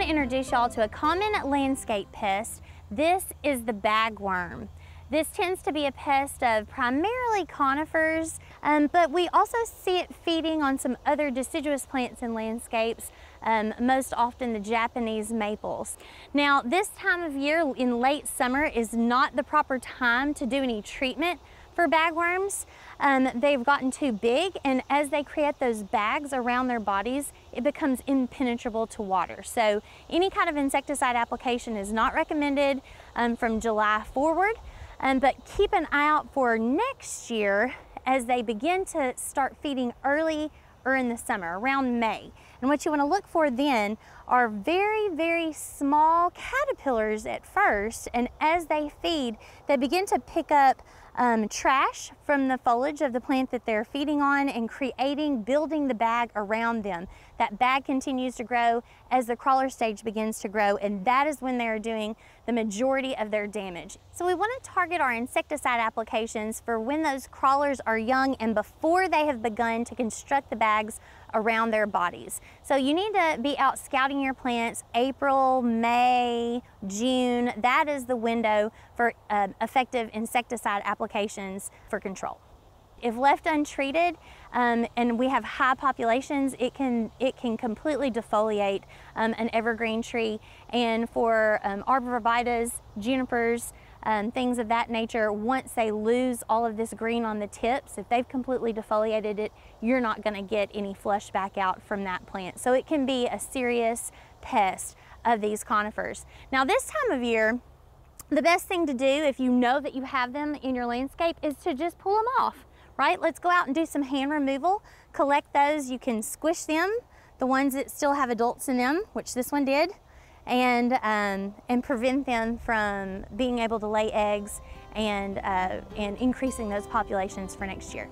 to introduce y'all to a common landscape pest. This is the bagworm. This tends to be a pest of primarily conifers, but we also see it feeding on some other deciduous plants in landscapes, most often the Japanese maples. Now, this time of year in late summer is not the proper time to do any treatment for bagworms. They've gotten too big, and as they create those bags around their bodies, it becomes impenetrable to water. So any kind of insecticide application is not recommended from July forward. But keep an eye out for next year as they begin to start feeding early or in the summer, around May. And what you want to look for then are very, very small caterpillars at first, and as they feed, they begin to pick up trash from the foliage of the plant that they're feeding on and building the bag around them. That bag continues to grow as the crawler stage begins to grow, and that is when they're doing the majority of their damage. So we want to target our insecticide applications for when those crawlers are young and before they have begun to construct the bags around their bodies. So you need to be out scouting your plants April, May, June. That is the window for effective insecticide applications for control. If left untreated and we have high populations, it can completely defoliate an evergreen tree. And for arborvitaes, junipers, things of that nature, once they lose all of this green on the tips, if they've completely defoliated it, you're not going to get any flush back out from that plant. So it can be a serious pest of these conifers. Now, this time of year, the best thing to do if you know that you have them in your landscape is to just pull them off, right? Let's go out and do some hand removal, collect those. You can squish them, the ones that still have adults in them, which this one did, and prevent them from being able to lay eggs and increasing those populations for next year.